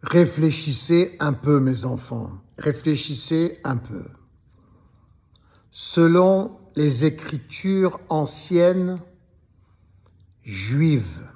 Réfléchissez un peu, mes enfants, réfléchissez un peu. Selon les écritures anciennes juives,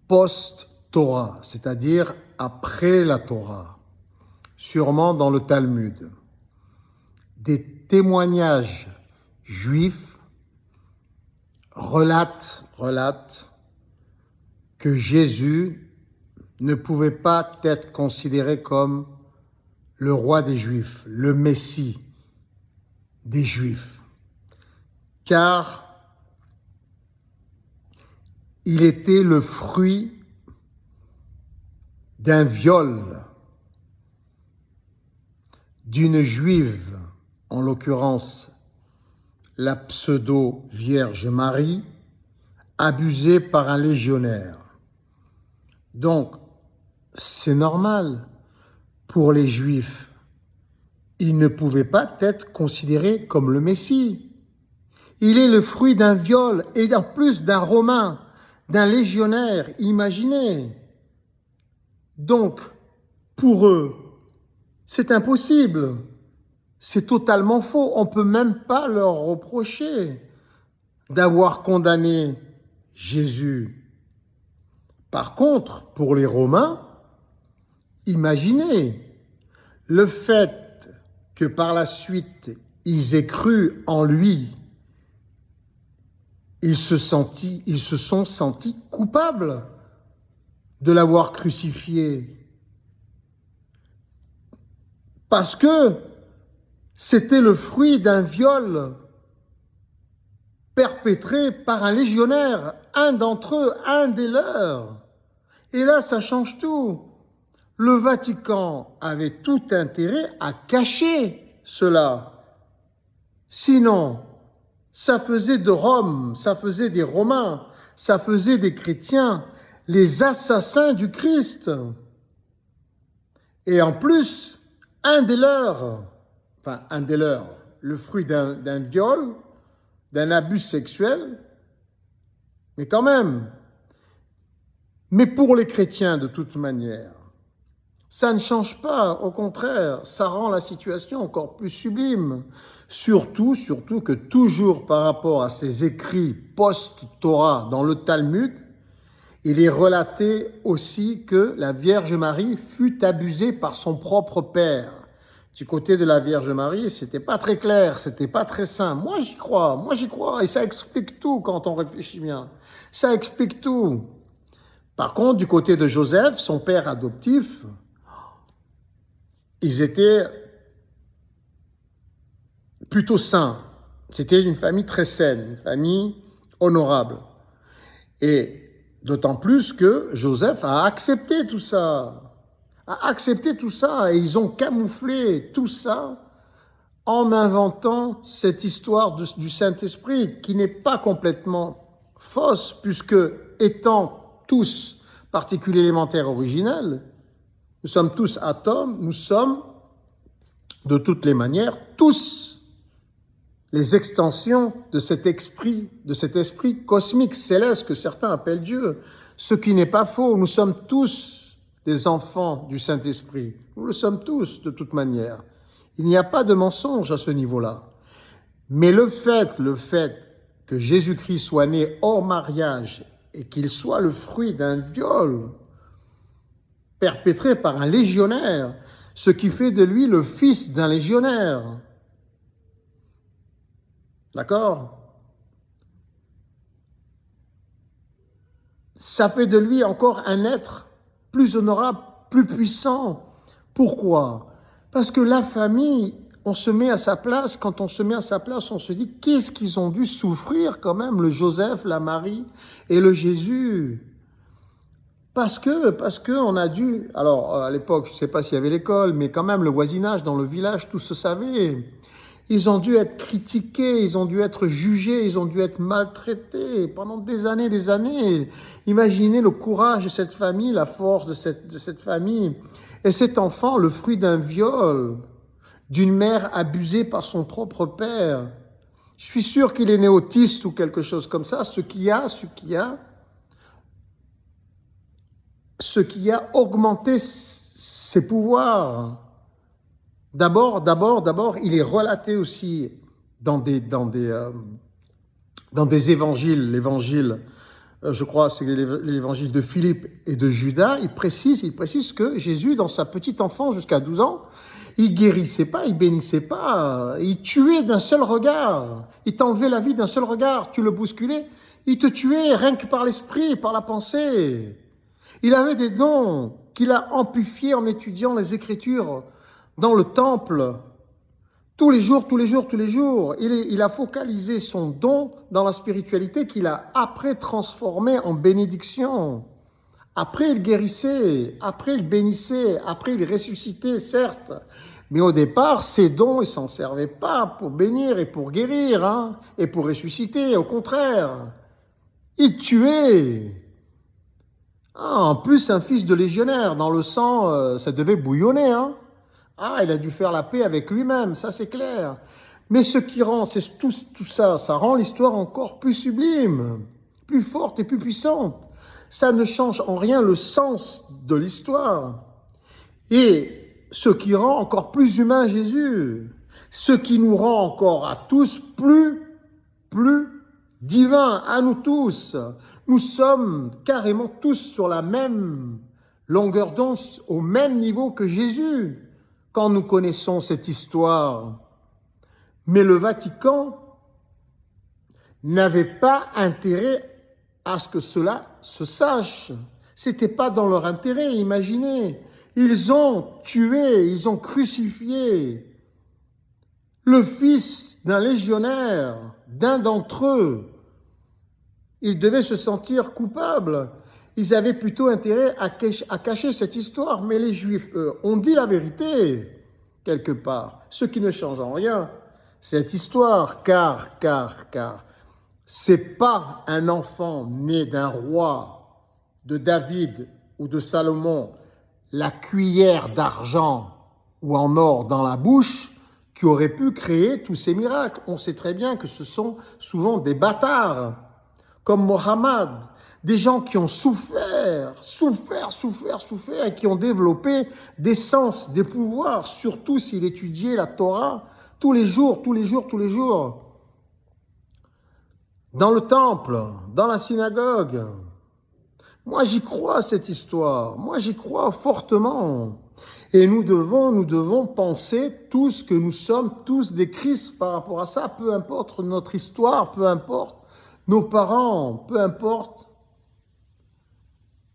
post-Torah, c'est-à-dire après la Torah, sûrement dans le Talmud, des témoignages juifs relatent que Jésus ne pouvait pas être considéré comme le roi des Juifs, le Messie des Juifs, car il était le fruit d'un viol d'une Juive, en l'occurrence la pseudo-Vierge Marie, abusée par un légionnaire. Donc, c'est normal pour les Juifs. Il ne pouvait pas être considéré comme le Messie. Il est le fruit d'un viol et en plus d'un Romain, d'un légionnaire, imaginez. Donc, pour eux, c'est impossible. C'est totalement faux. On ne peut même pas leur reprocher d'avoir condamné Jésus. Par contre, pour les Romains, imaginez le fait que par la suite, ils aient cru en lui, ils se sont sentis coupables de l'avoir crucifié. Parce que c'était le fruit d'un viol perpétré par un légionnaire, un d'entre eux, un des leurs. Et là, ça change tout. Le Vatican avait tout intérêt à cacher cela. Sinon, ça faisait de Rome, ça faisait des Romains, ça faisait des chrétiens, les assassins du Christ. Et en plus, un des leurs, le fruit d'un viol, d'un abus sexuel, mais quand même. Mais pour les chrétiens, de toute manière, ça ne change pas, au contraire, ça rend la situation encore plus sublime. Surtout que toujours par rapport à ces écrits post-Torah dans le Talmud, il est relaté aussi que la Vierge Marie fut abusée par son propre père. Du côté de la Vierge Marie, c'était pas très clair, c'était pas très sain. Moi j'y crois, et ça explique tout quand on réfléchit bien. Ça explique tout. Par contre, du côté de Joseph, son père adoptif, ils étaient plutôt sains. C'était une famille très saine, une famille honorable. Et d'autant plus que Joseph a accepté tout ça. Et ils ont camouflé tout ça en inventant cette histoire du Saint-Esprit qui n'est pas complètement fausse, puisque étant tous particules élémentaires originelles, nous sommes tous atomes, nous sommes de toutes les manières tous les extensions de cet esprit cosmique, céleste que certains appellent Dieu, ce qui n'est pas faux. Nous sommes tous des enfants du Saint-Esprit. Nous le sommes tous de toute manière. Il n'y a pas de mensonge à ce niveau-là. Mais le fait que Jésus-Christ soit né hors mariage et qu'il soit le fruit d'un viol perpétré par un légionnaire, ce qui fait de lui le fils d'un légionnaire. D'accord ? Ça fait de lui encore un être plus honorable, plus puissant. Pourquoi ? Parce que la famille, on se met à sa place. Quand on se met à sa place, on se dit qu'est-ce qu'ils ont dû souffrir quand même, le Joseph, la Marie et le Jésus. Parce que on a dû, alors à l'époque, je ne sais pas s'il y avait l'école, mais quand même le voisinage, dans le village, tout se savait. Ils ont dû être critiqués, ils ont dû être jugés, ils ont dû être maltraités pendant des années. Imaginez le courage de cette famille, la force de cette famille. Et cet enfant, le fruit d'un viol, d'une mère abusée par son propre père. Je suis sûr qu'il est né autiste ou quelque chose comme ça, ce qui a ce qui a augmenté ses pouvoirs. D'abord, il est relaté aussi dans des évangiles. L'évangile, je crois, c'est l'évangile de Philippe et de Judas. Il précise que Jésus, dans sa petite enfance jusqu'à 12 ans, il guérissait pas, il bénissait pas, il tuait d'un seul regard. Il t'enlevait la vie d'un seul regard. Tu le bousculais, il te tuait rien que par l'esprit, par la pensée. Il avait des dons qu'il a amplifiés en étudiant les Écritures dans le temple. Tous les jours. Il a focalisé son don dans la spiritualité qu'il a après transformé en bénédiction. Après, il guérissait, après, il bénissait, après, il ressuscitait, certes. Mais au départ, ces dons, ils ne s'en servaient pas pour bénir et pour guérir, et pour ressusciter. Au contraire, il tuait. En plus, un fils de légionnaire, dans le sang, ça devait bouillonner. Il a dû faire la paix avec lui-même, ça c'est clair. Mais ce qui rend, c'est tout ça, ça rend l'histoire encore plus sublime, plus forte et plus puissante. Ça ne change en rien le sens de l'histoire. Et ce qui rend encore plus humain Jésus, ce qui nous rend encore à tous plus divins, à nous tous. Nous sommes carrément tous sur la même longueur d'onde, au même niveau que Jésus, quand nous connaissons cette histoire. Mais le Vatican n'avait pas intérêt à ce que cela se sache. C'était pas dans leur intérêt, imaginez. Ils ont tué, ils ont crucifié le fils d'un légionnaire, d'un d'entre eux. Ils devaient se sentir coupables. Ils avaient plutôt intérêt à cacher cette histoire. Mais les Juifs, eux, ont dit la vérité, quelque part. Ce qui ne change en rien, cette histoire, car c'est pas un enfant né d'un roi, de David ou de Salomon, la cuillère d'argent ou en or dans la bouche, qui aurait pu créer tous ces miracles. On sait très bien que ce sont souvent des bâtards, comme Mohammed, des gens qui ont souffert, et qui ont développé des sens, des pouvoirs, surtout s'il étudiait la Torah tous les jours. Dans le temple, dans la synagogue. Moi, j'y crois à cette histoire. Moi, j'y crois fortement. Et nous devons penser tous que nous sommes tous des Christ par rapport à ça. Peu importe notre histoire, peu importe nos parents, peu importe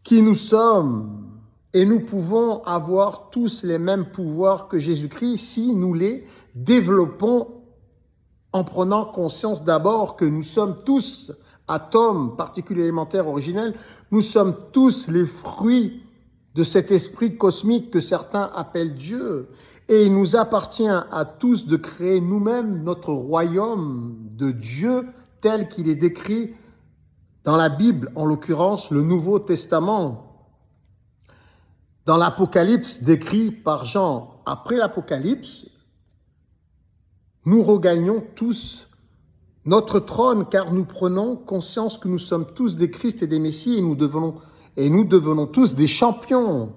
qui nous sommes. Et nous pouvons avoir tous les mêmes pouvoirs que Jésus-Christ si nous les développons en prenant conscience d'abord que nous sommes tous atomes, particules élémentaires originels, nous sommes tous les fruits de cet esprit cosmique que certains appellent Dieu. Et il nous appartient à tous de créer nous-mêmes notre royaume de Dieu tel qu'il est décrit dans la Bible, en l'occurrence le Nouveau Testament. Dans l'Apocalypse décrit par Jean, après l'Apocalypse, nous regagnons tous notre trône car nous prenons conscience que nous sommes tous des Christ et des Messies et nous devenons tous des champions,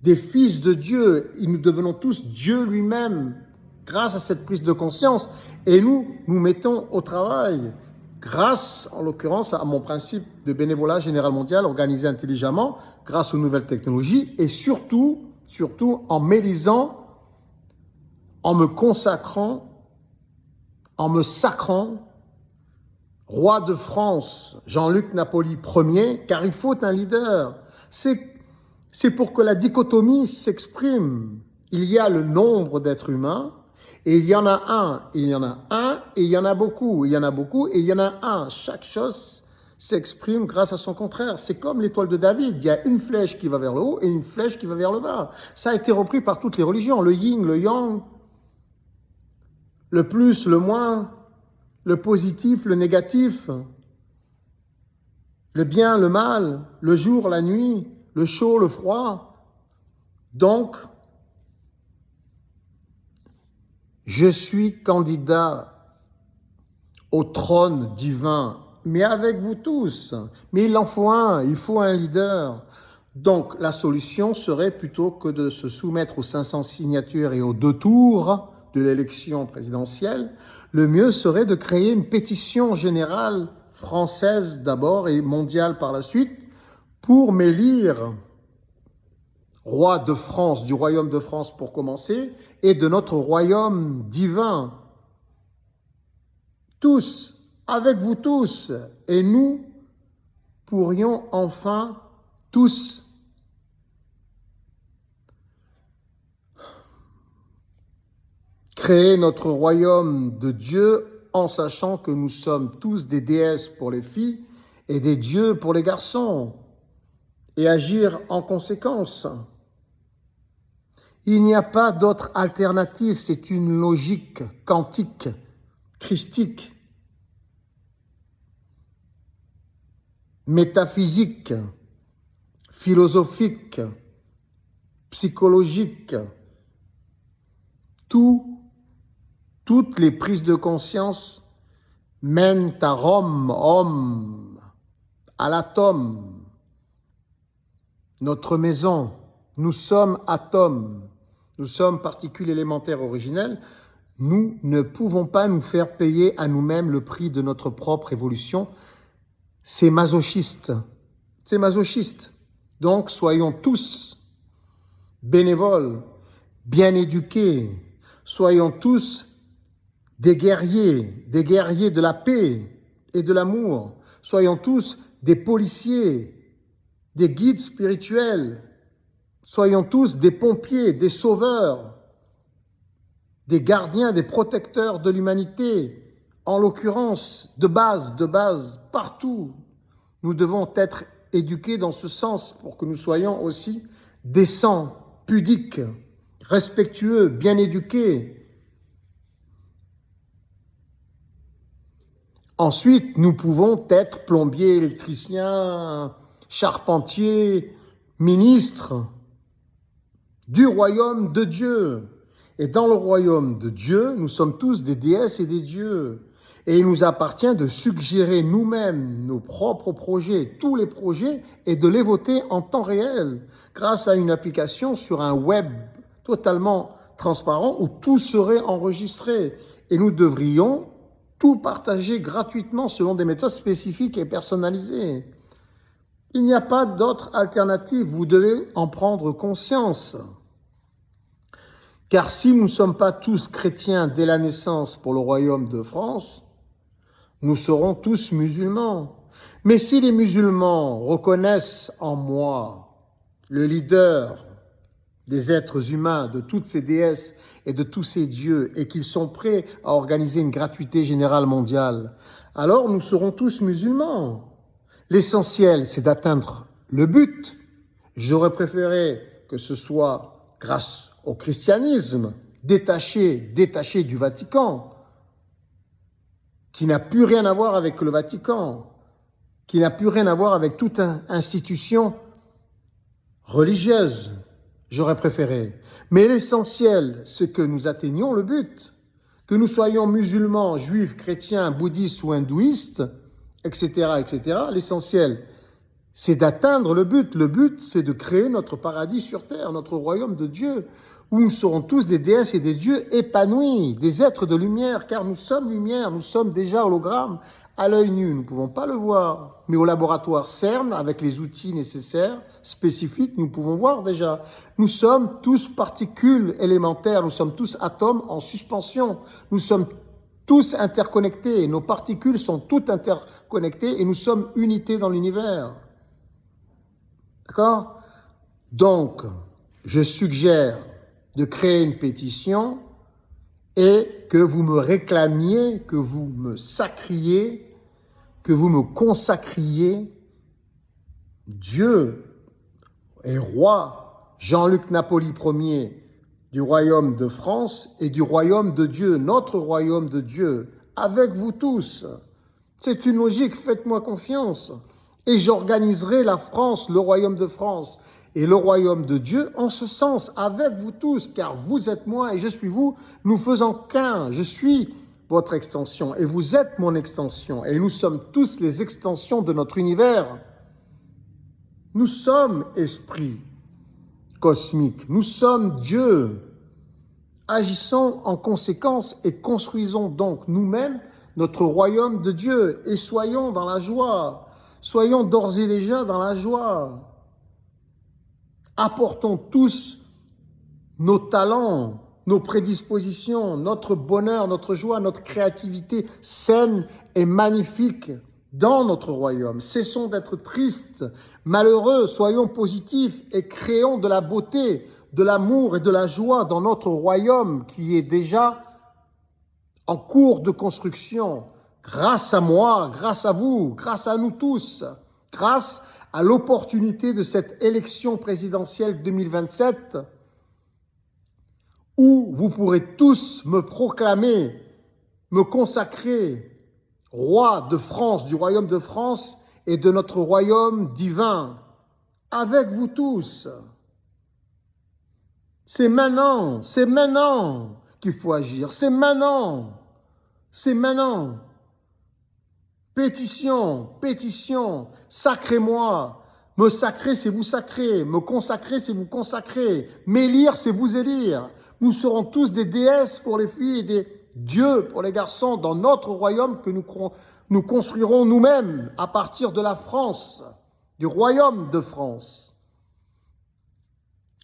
des fils de Dieu, et nous devenons tous Dieu lui-même grâce à cette prise de conscience et nous mettons au travail grâce, en l'occurrence, à mon principe de bénévolat général mondial organisé intelligemment, grâce aux nouvelles technologies et surtout en m'élisant, en me consacrant, en me sacrant, roi de France, Jean-Luc Napoli Ier, car il faut un leader. C'est pour que la dichotomie s'exprime. Il y a le nombre d'êtres humains, et il y en a un, et il y en a un, et il y en a beaucoup. Il y en a beaucoup, et il y en a un. Chaque chose s'exprime grâce à son contraire. C'est comme l'étoile de David. Il y a une flèche qui va vers le haut et une flèche qui va vers le bas. Ça a été repris par toutes les religions. Le yin, le yang, le plus, le moins, le positif, le négatif, le bien, le mal, le jour, la nuit, le chaud, le froid. Donc, je suis candidat au trône divin, mais avec vous tous. Mais il en faut un, il faut un leader. Donc, la solution serait, plutôt que de se soumettre aux 500 signatures et aux 2 tours de l'élection présidentielle, le mieux serait de créer une pétition générale française d'abord et mondiale par la suite pour m'élire roi de France, du royaume de France pour commencer, et de notre royaume divin. Tous, avec vous tous, et nous pourrions enfin tous créer notre royaume de Dieu en sachant que nous sommes tous des déesses pour les filles et des dieux pour les garçons, et agir en conséquence. Il n'y a pas d'autre alternative, c'est une logique quantique, christique, métaphysique, philosophique, psychologique. Toutes les prises de conscience mènent à Rome, homme, à l'atome, notre maison. Nous sommes atomes, nous sommes particules élémentaires originelles. Nous ne pouvons pas nous faire payer à nous-mêmes le prix de notre propre évolution. C'est masochiste. C'est masochiste. Donc, soyons tous bénévoles, bien éduqués. Soyons tous des guerriers de la paix et de l'amour. Soyons tous des policiers, des guides spirituels. Soyons tous des pompiers, des sauveurs, des gardiens, des protecteurs de l'humanité. En l'occurrence, de base, partout. Nous devons être éduqués dans ce sens pour que nous soyons aussi décents, pudiques, respectueux, bien éduqués. Ensuite, nous pouvons être plombiers, électriciens, charpentiers, ministres du royaume de Dieu. Et dans le royaume de Dieu, nous sommes tous des déesses et des dieux. Et il nous appartient de suggérer nous-mêmes nos propres projets, tous les projets, et de les voter en temps réel, grâce à une application sur un web totalement transparent où tout serait enregistré. Et nous devrions tout partager gratuitement selon des méthodes spécifiques et personnalisées. Il n'y a pas d'autre alternative, vous devez en prendre conscience. Car si nous ne sommes pas tous chrétiens dès la naissance pour le royaume de France, nous serons tous musulmans. Mais si les musulmans reconnaissent en moi le leader des êtres humains, de toutes ces déesses et de tous ces dieux, et qu'ils sont prêts à organiser une gratuité générale mondiale, alors nous serons tous musulmans. L'essentiel, c'est d'atteindre le but. J'aurais préféré que ce soit grâce au christianisme, détaché du Vatican, qui n'a plus rien à voir avec le Vatican, qui n'a plus rien à voir avec toute institution religieuse. J'aurais préféré. Mais l'essentiel, c'est que nous atteignions le but. Que nous soyons musulmans, juifs, chrétiens, bouddhistes ou hindouistes, etc., etc. L'essentiel, c'est d'atteindre le but. Le but, c'est de créer notre paradis sur terre, notre royaume de Dieu, où nous serons tous des déesses et des dieux épanouis, des êtres de lumière, car nous sommes lumière, nous sommes déjà hologrammes. À l'œil nu, nous ne pouvons pas le voir, mais au laboratoire CERN, avec les outils nécessaires, spécifiques, nous pouvons voir déjà. Nous sommes tous particules élémentaires, nous sommes tous atomes en suspension, nous sommes tous interconnectés, nos particules sont toutes interconnectées et nous sommes unités dans l'univers. D'accord? Donc, je suggère de créer une pétition et que vous me réclamiez, que vous me sacriez, que vous me consacriez. Dieu est roi, Jean-Luc Napoli Ier du royaume de France et du royaume de Dieu, notre royaume de Dieu, avec vous tous. C'est une logique, faites-moi confiance. Et j'organiserai la France, le royaume de France et le royaume de Dieu en ce sens, avec vous tous, car vous êtes moi et je suis vous, nous faisons qu'un. Je suis votre extension et vous êtes mon extension et nous sommes tous les extensions de notre univers. Nous sommes esprit cosmique, nous sommes Dieu. Agissons en conséquence et construisons donc nous-mêmes notre royaume de Dieu et soyons dans la joie. Soyons d'ores et déjà dans la joie. Apportons tous nos talents, nos prédispositions, notre bonheur, notre joie, notre créativité saine et magnifique dans notre royaume. Cessons d'être tristes, malheureux, soyons positifs et créons de la beauté, de l'amour et de la joie dans notre royaume qui est déjà en cours de construction. Grâce à moi, grâce à vous, grâce à nous tous, grâce à l'opportunité de cette élection présidentielle 2027 où vous pourrez tous me proclamer, me consacrer roi de France, du royaume de France et de notre royaume divin, avec vous tous. C'est maintenant qu'il faut agir, c'est maintenant. Pétition, sacrez-moi. Me sacrer, c'est vous sacrer. Me consacrer, c'est vous consacrer. M'élire, c'est vous élire. Nous serons tous des déesses pour les filles et des dieux pour les garçons dans notre royaume que nous construirons nous-mêmes à partir de la France, du royaume de France.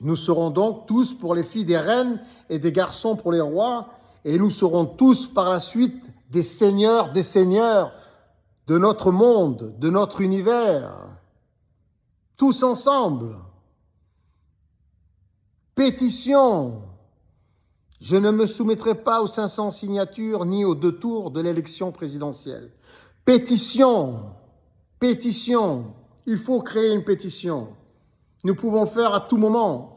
Nous serons donc tous pour les filles des reines et des garçons pour les rois, et nous serons tous par la suite des seigneurs de notre monde, de notre univers. Tous ensemble. Pétition. Je ne me soumettrai pas aux 500 signatures ni aux 2 tours de l'élection présidentielle. Pétition. Il faut créer une pétition. Nous pouvons le faire à tout moment.